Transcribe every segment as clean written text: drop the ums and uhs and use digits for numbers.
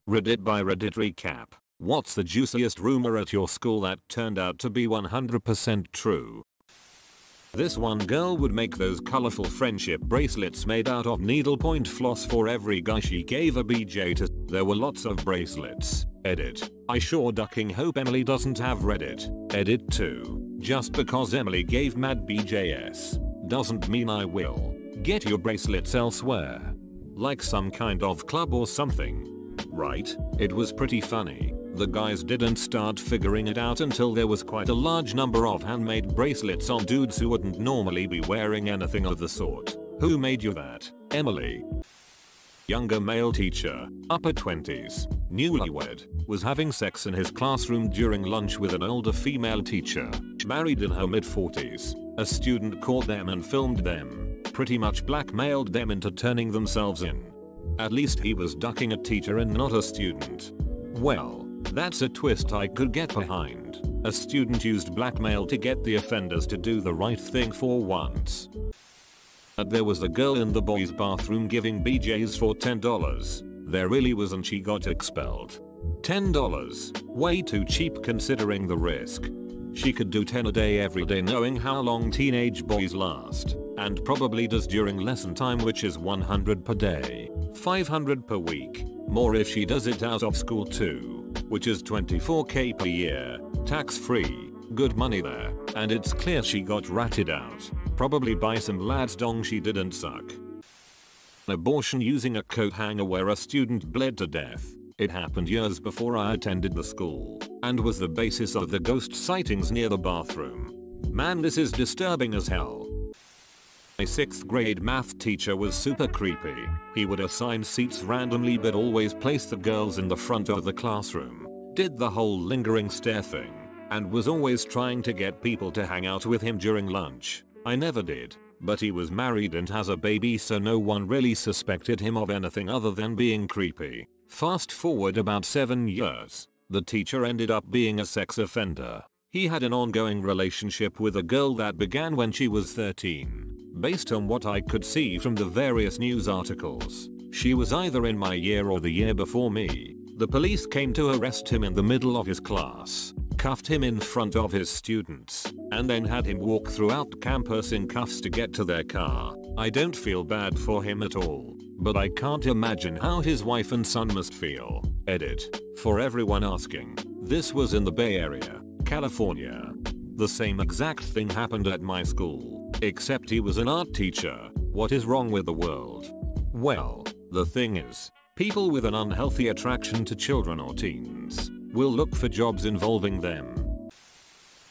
Reddit by Reddit recap. What's the juiciest rumor at your school that turned out to be 100% true? This one girl would make those colorful friendship bracelets made out of needlepoint floss for every guy she gave a BJ to. There were lots of bracelets. Edit. I sure ducking hope Emily doesn't have Reddit. Edit 2. Just because Emily gave mad BJs doesn't mean I will. Get your bracelets elsewhere. Like some kind of club or something. Right? It was pretty funny. The guys didn't start figuring it out until there was quite a large number of handmade bracelets on dudes who wouldn't normally be wearing anything of the sort. Who made you that? Emily. Younger male teacher, upper 20s, newlywed, was having sex in his classroom during lunch with an older female teacher, married in her mid-40s. A student caught them and filmed them, pretty much blackmailed them into turning themselves in. At least he was ducking a teacher and not a student. Well, that's a twist I could get behind. A student used blackmail to get the offenders to do the right thing for once. But there was a girl in the boys' bathroom giving BJs for $10. There really was, and she got expelled. $10? Way too cheap considering the risk. She could do 10 a day every day knowing how long teenage boys last. And probably does during lesson time, which is 100 per day. 500 per week. More if she does it out of school too. Which is 24k per year. Tax free. Good money there. And it's clear she got ratted out. Probably by some lad's dong she didn't suck. Abortion using a coat hanger where a student bled to death. It happened years before I attended the school. And was the basis of the ghost sightings near the bathroom. Man, this is disturbing as hell. My 6th grade math teacher was super creepy. He would assign seats randomly but always place the girls in the front of the classroom. Did the whole lingering stare thing. And was always trying to get people to hang out with him during lunch. I never did. But he was married and has a baby, so no one really suspected him of anything other than being creepy. Fast forward about 7 years. The teacher ended up being a sex offender. He had an ongoing relationship with a girl that began when she was 13. Based on what I could see from the various news articles, she was either in my year or the year before me. The police came to arrest him in the middle of his class, cuffed him in front of his students, and then had him walk throughout campus in cuffs to get to their car. I don't feel bad for him at all, but I can't imagine how his wife and son must feel. Edit. For everyone asking, this was in the Bay Area, California. The same exact thing happened at my school, except he was an art teacher. What is wrong with the world? Well, the thing is, people with an unhealthy attraction to children or teens will look for jobs involving them.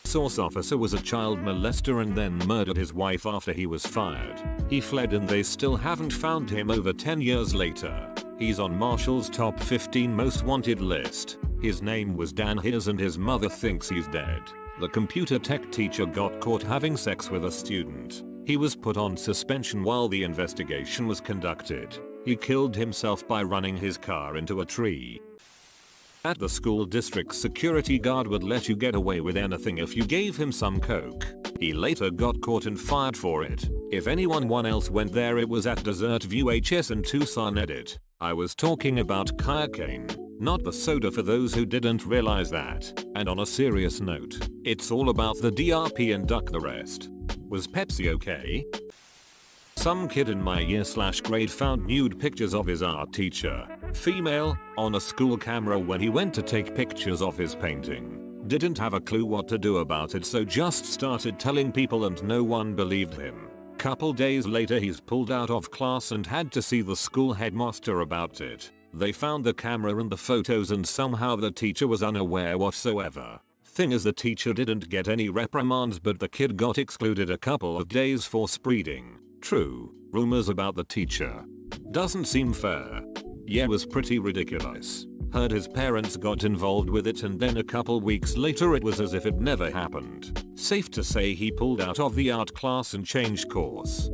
Source officer was a child molester and then murdered his wife after he was fired. He fled and they still haven't found him over 10 years later. He's on Marshall's top 15 most wanted list. His name was Dan Hears and his mother thinks he's dead. The computer tech teacher got caught having sex with a student. He was put on suspension while the investigation was conducted. He killed himself by running his car into a tree. At the school, district security guard would let you get away with anything if you gave him some coke. He later got caught and fired for it. If anyone else went there, it was at Desert View HS in Tucson. Edit. I was talking about cocaine, not the soda for those who didn't realize that. And on a serious note, it's all about the DRP and duck the rest. Was Pepsi okay? Some kid in my year/grade found nude pictures of his art teacher, female, on a school camera when he went to take pictures of his painting. Didn't have a clue what to do about it, so just started telling people and no one believed him. Couple days later he's pulled out of class and had to see the school headmaster about it. They found the camera and the photos and somehow the teacher was unaware whatsoever. Thing is, the teacher didn't get any reprimands but the kid got excluded a couple of days for spreading. True. Rumors about the teacher. Doesn't seem fair. Yeah, was pretty ridiculous. Heard his parents got involved with it and then a couple weeks later it was as if it never happened. Safe to say he pulled out of the art class and changed course.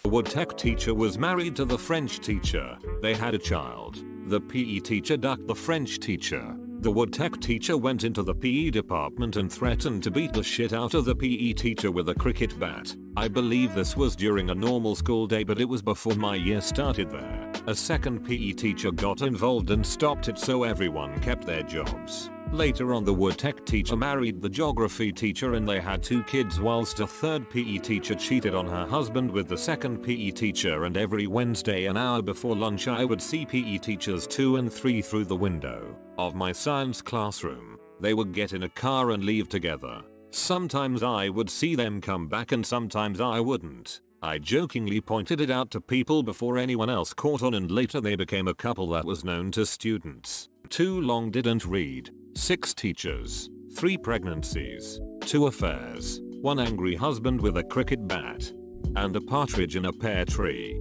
The wood tech teacher was married to the French teacher. They had a child. The PE teacher ducked the French teacher. The wood tech teacher went into the PE department and threatened to beat the shit out of the PE teacher with a cricket bat. I believe this was during a normal school day, but it was before my year started there. A second PE teacher got involved and stopped it, so everyone kept their jobs. Later on, the wood tech teacher married the geography teacher and they had 2 kids, whilst a third PE teacher cheated on her husband with the second PE teacher, and every Wednesday an hour before lunch I would see PE teachers 2 and 3 through the window of my science classroom. They would get in a car and leave together. Sometimes I would see them come back and sometimes I wouldn't. I jokingly pointed it out to people before anyone else caught on, and later they became a couple that was known to students. Too long didn't read. 6 teachers, 3 pregnancies, 2 affairs, 1 angry husband with a cricket bat, and a partridge in a pear tree.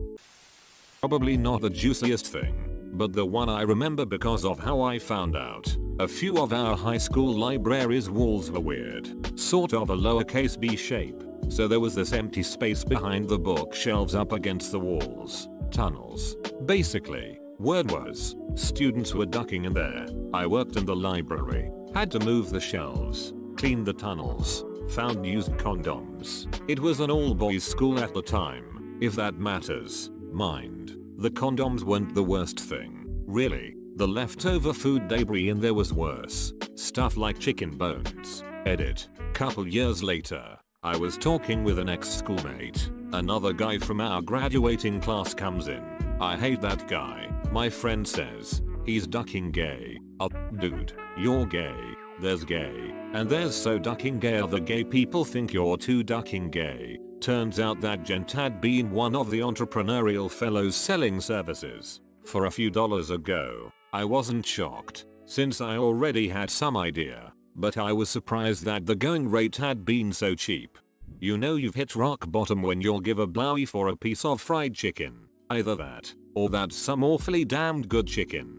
Probably not the juiciest thing, but the one I remember because of how I found out. A few of our high school libraries' walls were weird, sort of a lowercase b shape, so there was this empty space behind the bookshelves up against the walls. Tunnels. Basically. Word was, students were ducking in there. I worked in the library, had to move the shelves, clean the tunnels, found used condoms. It was an all-boys school at the time, if that matters. Mind, the condoms weren't the worst thing. Really, the leftover food debris in there was worse. Stuff like chicken bones. Edit. Couple years later, I was talking with an ex-schoolmate. Another guy from our graduating class comes in. I hate that guy. My friend says, he's ducking gay. Oh, dude, you're gay. There's gay. And there's so ducking gay other gay people think you're too ducking gay. Turns out that gent had been one of the entrepreneurial fellows selling services for a few dollars ago. I wasn't shocked, since I already had some idea, but I was surprised that the going rate had been so cheap. You know you've hit rock bottom when you'll give a blowy for a piece of fried chicken. Either that, or that's some awfully damned good chicken.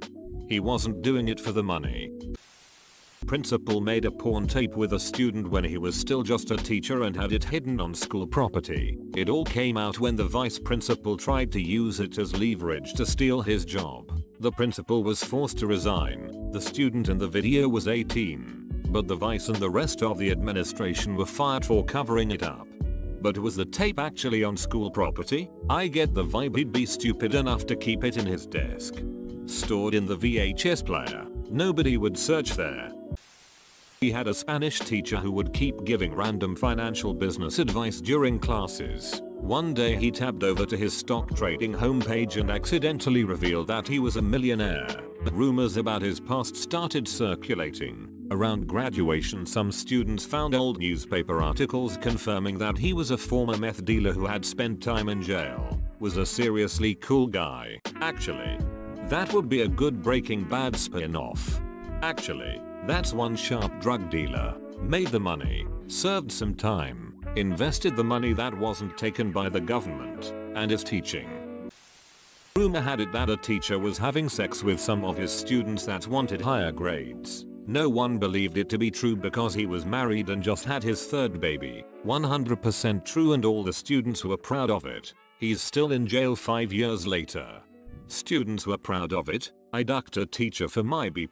He wasn't doing it for the money. Principal made a porn tape with a student when he was still just a teacher and had it hidden on school property. It all came out when the vice principal tried to use it as leverage to steal his job. The principal was forced to resign. The student in the video was 18, but the vice and the rest of the administration were fired for covering it up. But was the tape actually on school property? I get the vibe he'd be stupid enough to keep it in his desk. Stored in the VHS player. Nobody would search there. He had a Spanish teacher who would keep giving random financial business advice during classes. One day he tabbed over to his stock trading homepage and accidentally revealed that he was a millionaire. Rumors about his past started circulating. Around graduation, some students found old newspaper articles confirming that he was a former meth dealer who had spent time in jail. Was a seriously cool guy. Actually, that would be a good Breaking Bad spin-off. Actually, that's one sharp drug dealer. Made the money, served some time, invested the money that wasn't taken by the government, and is teaching. Rumor had it that a teacher was having sex with some of his students that wanted higher grades. No one believed it to be true because he was married and just had his 3rd baby. 100% true, and all the students were proud of it. He's still in jail 5 years later. Students were proud of it. I ducked a teacher for my B+.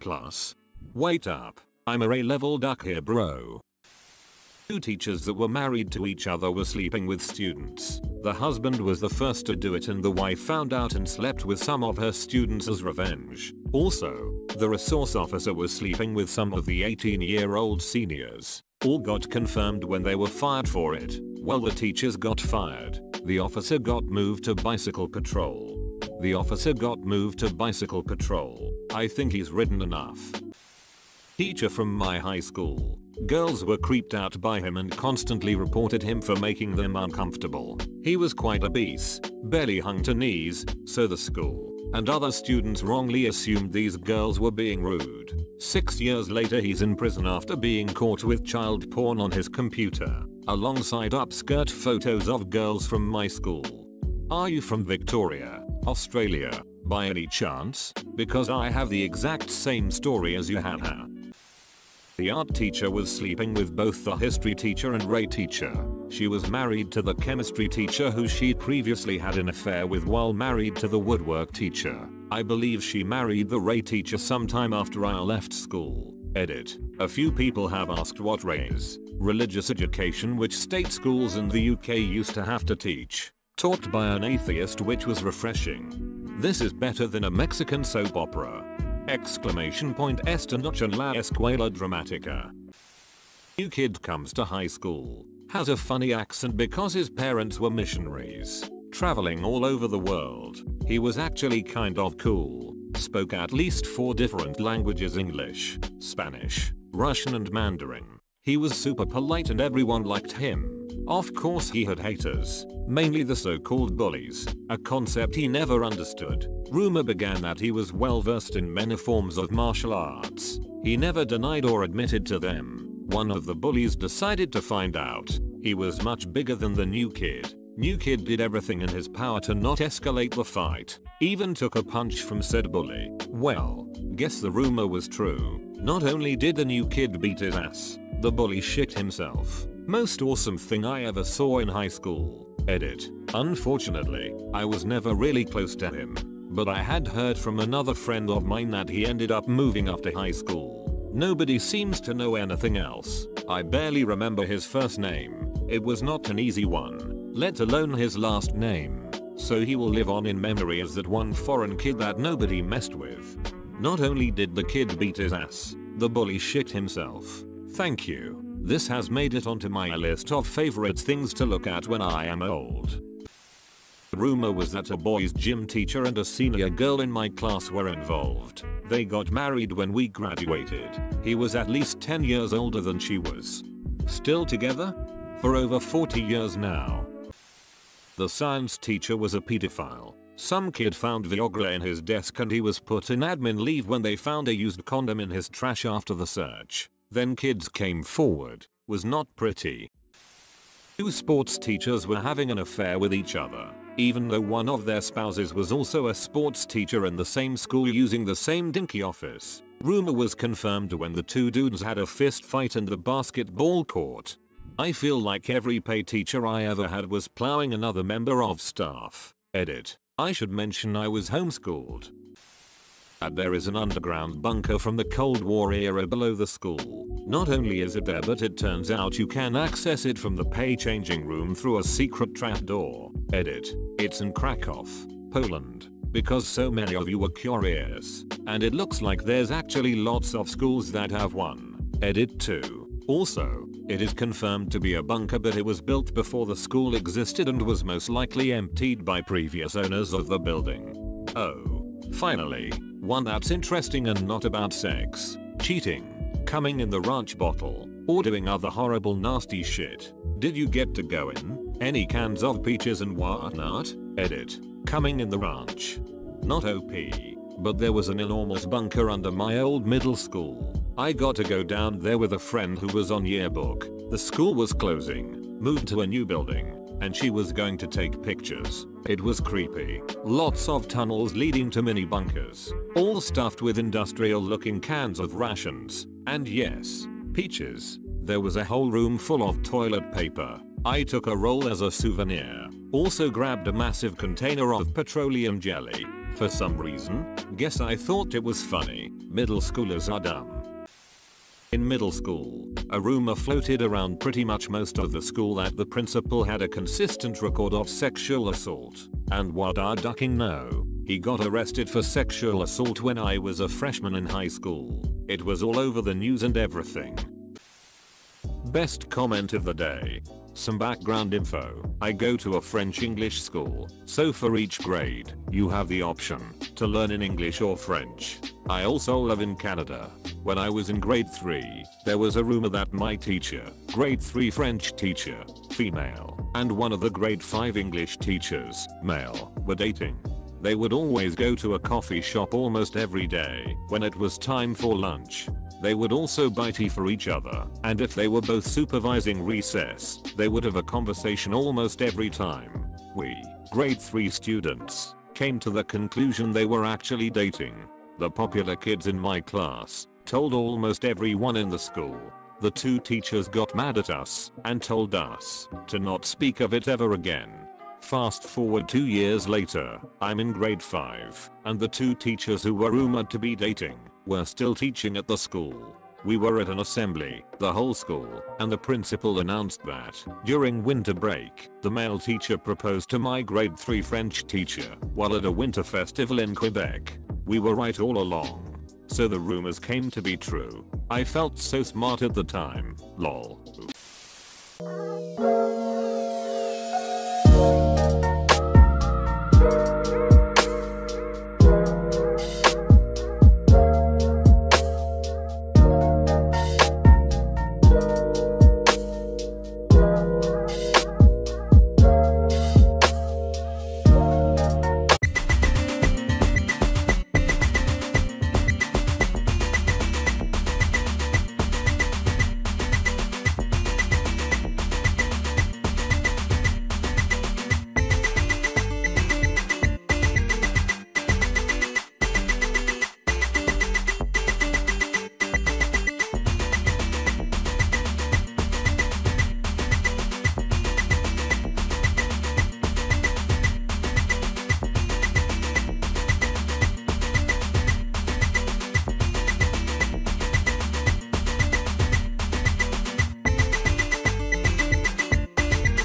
Wait up. I'm a A-level duck here, bro. 2 teachers that were married to each other were sleeping with students. The husband was the first to do it and the wife found out and slept with some of her students as revenge. Also, the resource officer was sleeping with some of the 18-year-old seniors. All got confirmed when they were fired for it. Well, the teachers got fired. The officer got moved to bicycle patrol. I think he's ridden enough. Teacher from my high school. Girls were creeped out by him and constantly reported him for making them uncomfortable. He was quite obese, barely hung to knees, so the school and other students wrongly assumed these girls were being rude. 6 years later he's in prison after being caught with child porn on his computer, alongside upskirt photos of girls from my school. Are you from Victoria, Australia, by any chance? Because I have the exact same story as you have. The art teacher was sleeping with both the history teacher and Ray teacher. She was married to the chemistry teacher who she'd previously had an affair with while married to the woodwork teacher. I believe she married the Ray teacher sometime after I left school. Edit. A few people have asked what Ray is. Religious education, which state schools in the UK used to have to teach. Taught by an atheist, which was refreshing. This is better than a Mexican soap opera. Exclamation point esta noche en la escuela dramática. New kid comes to high school. Has a funny accent because his parents were missionaries, traveling all over the world. He was actually kind of cool. Spoke at least 4 different languages: English, Spanish, Russian and Mandarin. He was super polite and everyone liked him. Of course he had haters, mainly the so-called bullies, a concept he never understood. Rumor began that he was well versed in many forms of martial arts. He never denied or admitted to them. One of the bullies decided to find out. He was much bigger than the new kid. New kid did everything in his power to not escalate the fight, even took a punch from said bully. Well, guess the rumor was true. Not only did the new kid beat his ass, the bully shit himself. Most awesome thing I ever saw in high school. Edit. Unfortunately, I was never really close to him, but I had heard from another friend of mine that he ended up moving after high school. Nobody seems to know anything else. I barely remember his first name. It was not an easy one, let alone his last name. So he will live on in memory as that one foreign kid that nobody messed with. Not only did the kid beat his ass, the bully shit himself. Thank you. This has made it onto my list of favorite things to look at when I am old. Rumor was that a boys gym teacher and a senior girl in my class were involved. They got married when we graduated. He was at least 10 years older than she was. Still together? For over 40 years now. The science teacher was a pedophile. Some kid found Viagra in his desk and he was put in admin leave when they found a used condom in his trash after the search. Then kids came forward. Was not pretty. 2 sports teachers were having an affair with each other, even though one of their spouses was also a sports teacher in the same school using the same dinky office. Rumor was confirmed when the 2 dudes had a fist fight in the basketball court. I feel like every paid teacher I ever had was plowing another member of staff. Edit. I should mention I was homeschooled. There is an underground bunker from the Cold War era below the school. Not only is it there, but it turns out you can access it from the pay changing room through a secret trapdoor. Edit. It's in Krakow, Poland. Because so many of you were curious. And it looks like there's actually lots of schools that have one. Edit 2. Also, it is confirmed to be a bunker, but it was built before the school existed and was most likely emptied by previous owners of the building. Oh, finally, one that's interesting and not about sex, cheating, coming in the ranch bottle, or doing other horrible nasty shit. Did you get to go in? Any cans of peaches and whatnot? Edit. Coming in the ranch. Not OP. But there was an enormous bunker under my old middle school. I got to go down there with a friend who was on yearbook. The school was closing, moved to a new building, and she was going to take pictures. It was creepy. Lots of tunnels leading to mini bunkers, all stuffed with industrial looking cans of rations. And yes, peaches. There was a whole room full of toilet paper. I took a roll as a souvenir. Also grabbed a massive container of petroleum jelly. For some reason, guess I thought it was funny. Middle schoolers are dumb. In middle school, a rumor floated around pretty much most of the school that the principal had a consistent record of sexual assault. And what are ducking no? He got arrested for sexual assault when I was a freshman in high school. It was all over the news and everything. Best comment of the day. Some background info. I go to a French English school, so for each grade, you have the option to learn in English or French. I also live in Canada. When I was in grade 3, there was a rumor that my teacher, grade 3 French teacher, female, and one of the grade 5 English teachers, male, were dating. They would always go to a coffee shop almost every day. When it was time for lunch, they would also buy tea for each other, and if they were both supervising recess, they would have a conversation almost every time. We, grade 3 students, came to the conclusion they were actually dating. The popular kids in my class told almost everyone in the school. The 2 teachers got mad at us and told us to not speak of it ever again. Fast forward 2 years later, I'm in grade 5, and the 2 teachers who were rumored to be dating were still teaching at the school. We were at an assembly, the whole school, and the principal announced that, during winter break, the male teacher proposed to my grade 3 French teacher while at a winter festival in Quebec. We were right all along. So the rumors came to be true. I felt so smart at the time, lol.